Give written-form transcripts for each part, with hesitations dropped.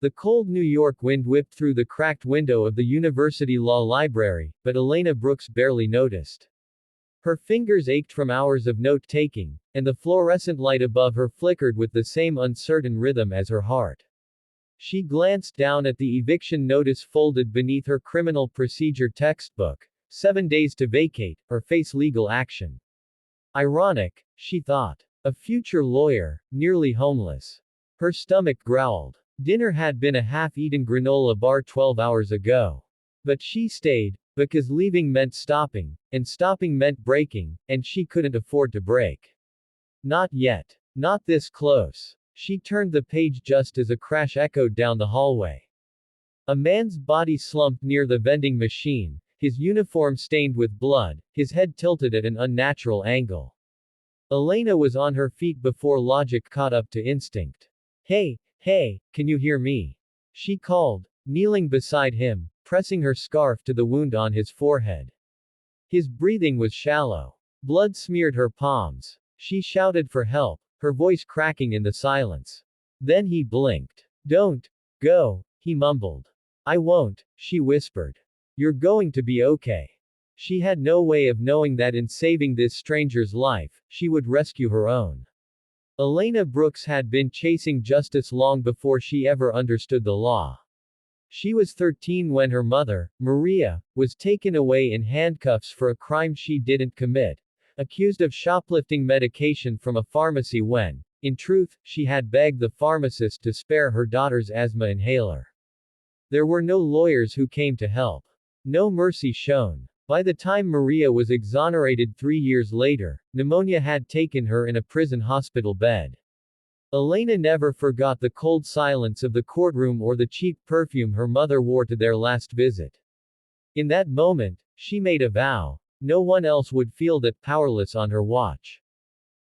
The cold New York wind whipped through the cracked window of the university law library, but Elena Brooks barely noticed. Her fingers ached from hours of note-taking, and the fluorescent light above her flickered with the same uncertain rhythm as her heart. She glanced down at the eviction notice folded beneath her criminal procedure textbook. 7 days to vacate, or face legal action. Ironic, she thought. A future lawyer, nearly homeless. Her stomach growled. Dinner had been a half-eaten granola bar 12 hours ago. But she stayed, because leaving meant stopping, and stopping meant breaking, and she couldn't afford to break. Not yet. Not this close. She turned the page just as a crash echoed down the hallway. A man's body slumped near the vending machine, his uniform stained with blood, his head tilted at an unnatural angle. Elena was on her feet before logic caught up to instinct. Hey, can you hear me? She called, kneeling beside him, pressing her scarf to the wound on his forehead. His breathing was shallow. Blood smeared her palms. She shouted for help, her voice cracking in the silence. Then he blinked. Don't go, he mumbled. I won't, she whispered. You're going to be okay. She had no way of knowing that in saving this stranger's life, she would rescue her own. Elena Brooks had been chasing justice long before she ever understood the law. She was 13 when her mother, Maria, was taken away in handcuffs for a crime she didn't commit, accused of shoplifting medication from a pharmacy when, in truth, she had begged the pharmacist to spare her daughter's asthma inhaler. There were no lawyers who came to help. No mercy shown. By the time Maria was exonerated 3 years later, pneumonia had taken her in a prison hospital bed. Elena never forgot the cold silence of the courtroom or the cheap perfume her mother wore to their last visit. In that moment, she made a vow. No one else would feel that powerless on her watch.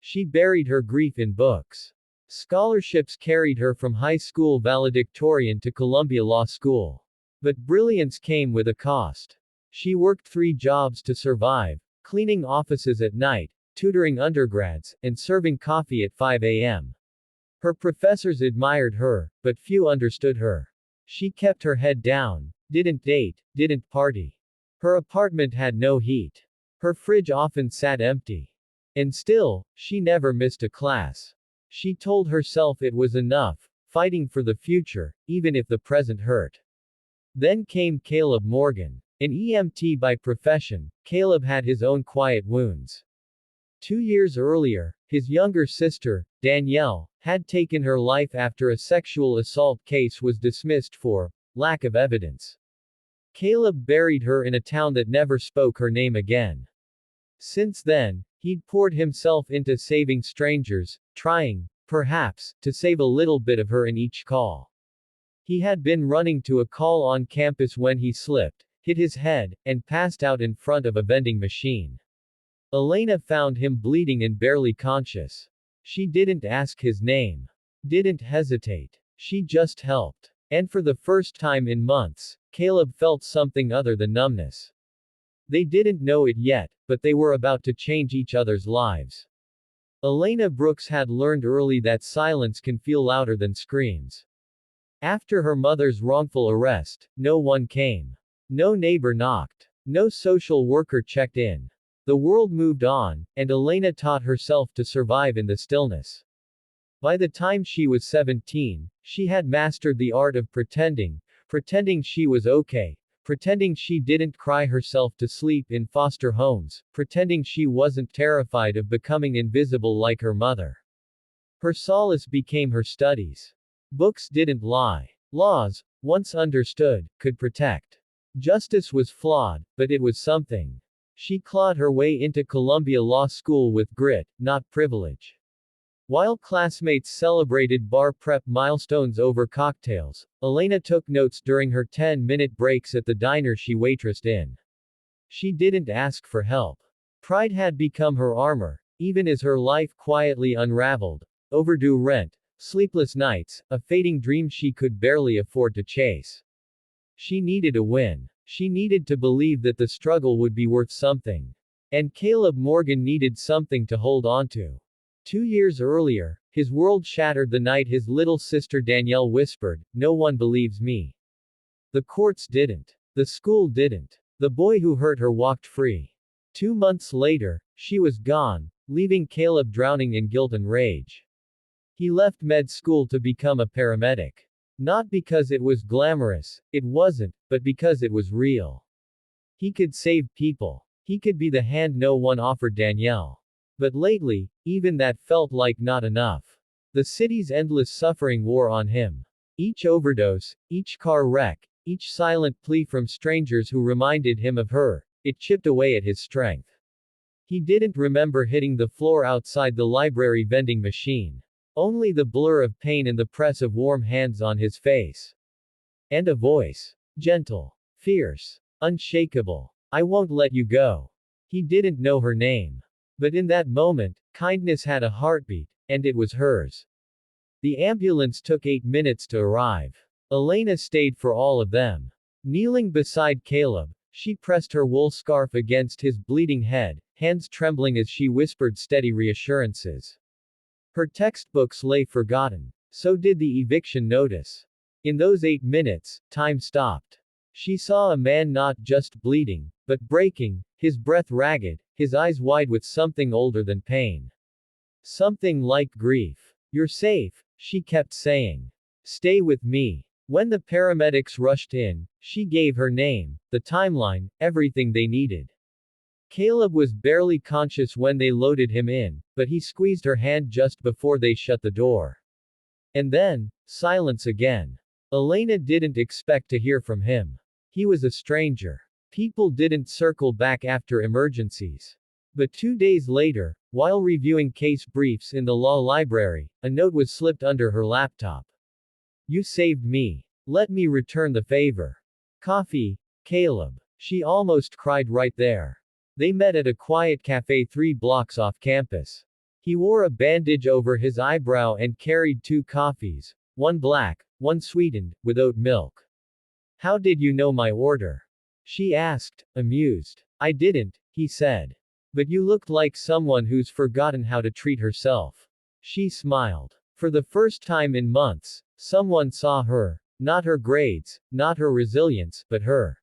She buried her grief in books. Scholarships carried her from high school valedictorian to Columbia Law School. But brilliance came with a cost. She worked 3 jobs to survive, cleaning offices at night, tutoring undergrads, and serving coffee at 5 a.m. Her professors admired her, but few understood her. She kept her head down, didn't date, didn't party. Her apartment had no heat. Her fridge often sat empty. And still, she never missed a class. She told herself it was enough, fighting for the future, even if the present hurt. Then came Caleb Morgan. An EMT by profession, Caleb had his own quiet wounds. 2 years earlier, his younger sister, Danielle, had taken her life after a sexual assault case was dismissed for lack of evidence. Caleb buried her in a town that never spoke her name again. Since then, he'd poured himself into saving strangers, trying, perhaps, to save a little bit of her in each call. He had been running to a call on campus when he slipped, hit his head, and passed out in front of a vending machine. Elena found him bleeding and barely conscious. She didn't ask his name. Didn't hesitate. She just helped. And for the first time in months, Caleb felt something other than numbness. They didn't know it yet, but they were about to change each other's lives. Elena Brooks had learned early that silence can feel louder than screams. After her mother's wrongful arrest, no one came. No neighbor knocked. No social worker checked in. The world moved on, and Elena taught herself to survive in the stillness. By the time she was 17, she had mastered the art of pretending she was okay, pretending she didn't cry herself to sleep in foster homes, pretending she wasn't terrified of becoming invisible like her mother. Her solace became her studies. Books didn't lie. Laws, once understood, could protect. Justice was flawed, but it was something. She clawed her way into Columbia Law School with grit, not privilege. While classmates celebrated bar prep milestones over cocktails, Elena took notes during her 10-minute breaks at the diner she waitressed in. She didn't ask for help. Pride had become her armor, even as her life quietly unraveled. Overdue rent, sleepless nights, a fading dream she could barely afford to chase. She needed a win. She needed to believe that the struggle would be worth something. And Caleb Morgan needed something to hold on to. 2 years earlier, His world shattered the night his little sister Danielle whispered, "No one believes me." The courts didn't. The school didn't. The boy who hurt her walked free. 2 months later, she was gone, leaving Caleb drowning in guilt and rage. He left med school to become a paramedic. Not because it was glamorous, it wasn't, but because it was real. He could save people. He could be the hand no one offered Danielle. But lately, even that felt like not enough. The city's endless suffering wore on him. Each overdose, each car wreck, each silent plea from strangers who reminded him of her, it chipped away at his strength. He didn't remember hitting the floor outside the library vending machine. Only the blur of pain and the press of warm hands on his face. And a voice. Gentle. Fierce. Unshakable. "I won't let you go." He didn't know her name. But in that moment, kindness had a heartbeat, and it was hers. The ambulance took 8 minutes to arrive. Elena stayed for all of them. Kneeling beside Caleb, she pressed her wool scarf against his bleeding head, hands trembling as she whispered steady reassurances. Her textbooks lay forgotten. So did the eviction notice. In those 8 minutes, time stopped. She saw a man not just bleeding, but breaking, his breath ragged, his eyes wide with something older than pain. Something like grief. "You're safe," she kept saying. "Stay with me." When the paramedics rushed in, she gave her name, the timeline, everything they needed. Caleb was barely conscious when they loaded him in, but he squeezed her hand just before they shut the door. And then, silence again. Elena didn't expect to hear from him. He was a stranger. People didn't circle back after emergencies. But 2 days later, while reviewing case briefs in the law library, a note was slipped under her laptop. "You saved me. Let me return the favor. Coffee, Caleb." She almost cried right there. They met at a quiet cafe 3 blocks off campus. He wore a bandage over his eyebrow and carried 2 coffees, one black, one sweetened, with oat milk. "How did you know my order?" she asked, amused. "I didn't," he said. "But you looked like someone who's forgotten how to treat herself." She smiled. For the first time in months, someone saw her. Not her grades, not her resilience, but her.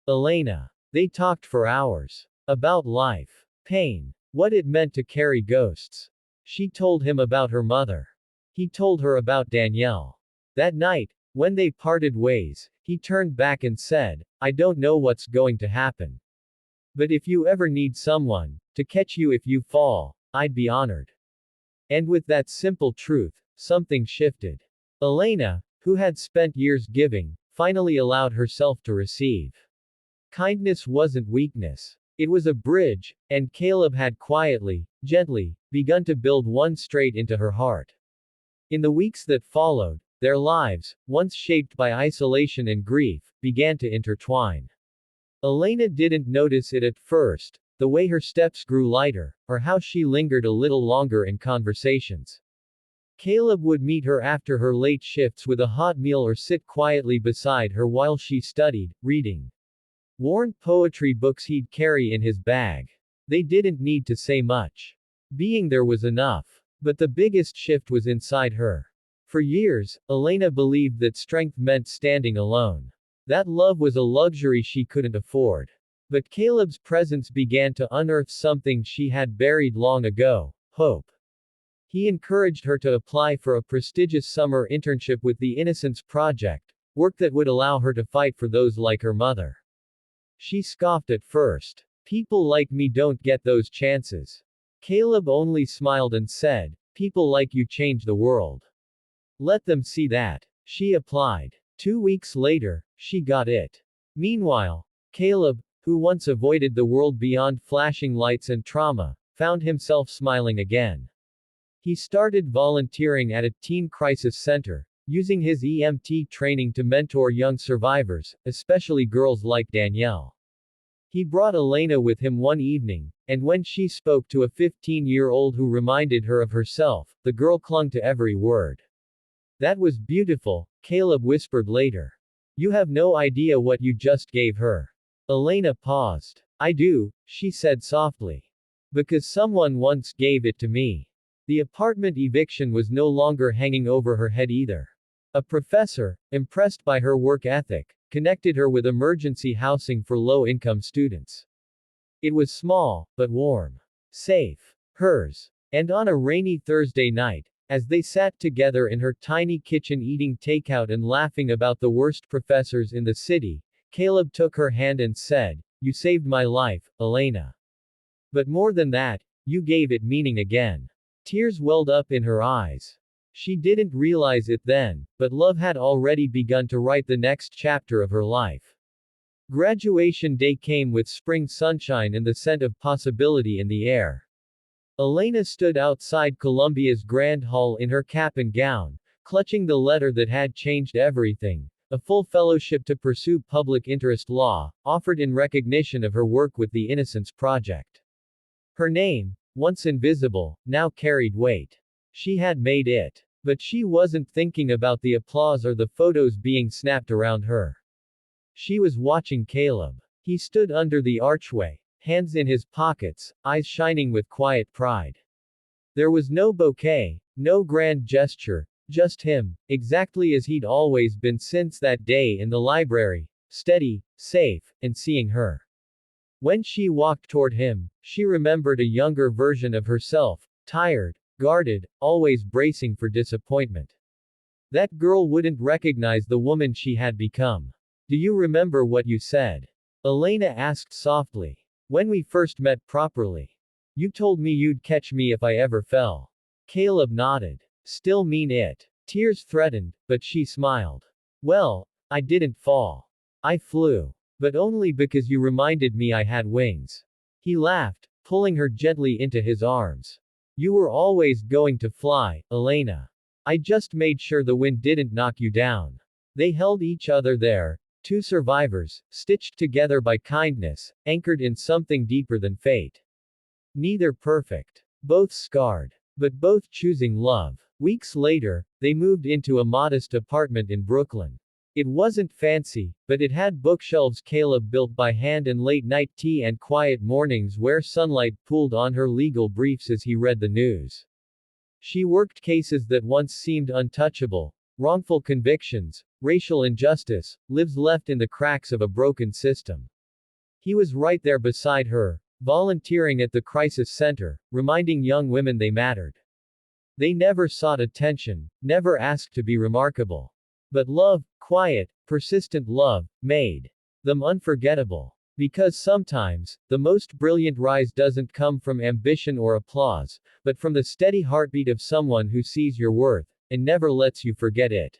Elena. They talked for hours. About life. Pain. What it meant to carry ghosts. She told him about her mother. He told her about Danielle. That night, when they parted ways, he turned back and said, "I don't know what's going to happen. But if you ever need someone to catch you if you fall, I'd be honored." And with that simple truth, something shifted. Elena, who had spent years giving, finally allowed herself to receive. Kindness wasn't weakness. It was a bridge, and Caleb had quietly, gently, begun to build one straight into her heart. In the weeks that followed, their lives, once shaped by isolation and grief, began to intertwine. Elena didn't notice it at first, the way her steps grew lighter, or how she lingered a little longer in conversations. Caleb would meet her after her late shifts with a hot meal or sit quietly beside her while she studied, reading worn poetry books he'd carry in his bag. They didn't need to say much. Being there was enough. But the biggest shift was inside her. For years, Elena believed that strength meant standing alone. That love was a luxury she couldn't afford. But Caleb's presence began to unearth something she had buried long ago: hope. He encouraged her to apply for a prestigious summer internship with the Innocence Project, work that would allow her to fight for those like her mother. She scoffed at first. "People like me don't get those chances." Caleb only smiled and said, "People like you change the world. Let them see that." She applied. 2 weeks later, she got it. Meanwhile, Caleb, who once avoided the world beyond flashing lights and trauma, found himself smiling again. He started volunteering at a teen crisis center, using his EMT training to mentor young survivors, especially girls like Danielle. He brought Elena with him one evening, and when she spoke to a 15-year-old who reminded her of herself, the girl clung to every word. "That was beautiful," Caleb whispered later. "You have no idea what you just gave her." Elena paused. "I do," she said softly. "Because someone once gave it to me." The apartment eviction was no longer hanging over her head either. A professor, impressed by her work ethic, connected her with emergency housing for low-income students. It was small, but warm. Safe. Hers. And on a rainy Thursday night, as they sat together in her tiny kitchen eating takeout and laughing about the worst professors in the city, Caleb took her hand and said, "You saved my life, Elena. But more than that, you gave it meaning again." Tears welled up in her eyes. She didn't realize it then, but love had already begun to write the next chapter of her life. Graduation day came with spring sunshine and the scent of possibility in the air. Elena stood outside Columbia's Grand Hall in her cap and gown, clutching the letter that had changed everything, a full fellowship to pursue public interest law, offered in recognition of her work with the Innocence Project. Her name, once invisible, now carried weight. She had made it. But she wasn't thinking about the applause or the photos being snapped around her. She was watching Caleb. He stood under the archway, hands in his pockets, eyes shining with quiet pride. There was no bouquet, no grand gesture, just him, exactly as he'd always been since that day in the library, steady, safe, and seeing her. When she walked toward him, she remembered a younger version of herself, tired, guarded, always bracing for disappointment. That girl wouldn't recognize the woman she had become. "Do you remember what you said?" Elena asked softly. "When we first met properly. You told me you'd catch me if I ever fell." Caleb nodded. "Still mean it?" Tears threatened, but she smiled. "Well, I didn't fall. I flew. But only because you reminded me I had wings." He laughed, pulling her gently into his arms. "You were always going to fly, Elena. I just made sure the wind didn't knock you down." They held each other there, two survivors, stitched together by kindness, anchored in something deeper than fate. Neither perfect. Both scarred. But both choosing love. Weeks later, they moved into a modest apartment in Brooklyn. It wasn't fancy, but it had bookshelves Caleb built by hand and late-night tea and quiet mornings where sunlight pooled on her legal briefs as he read the news. She worked cases that once seemed untouchable: wrongful convictions, racial injustice, lives left in the cracks of a broken system. He was right there beside her, volunteering at the crisis center, reminding young women they mattered. They never sought attention, never asked to be remarkable. But love, quiet, persistent love, made them unforgettable. Because sometimes, the most brilliant rise doesn't come from ambition or applause, but from the steady heartbeat of someone who sees your worth, and never lets you forget it.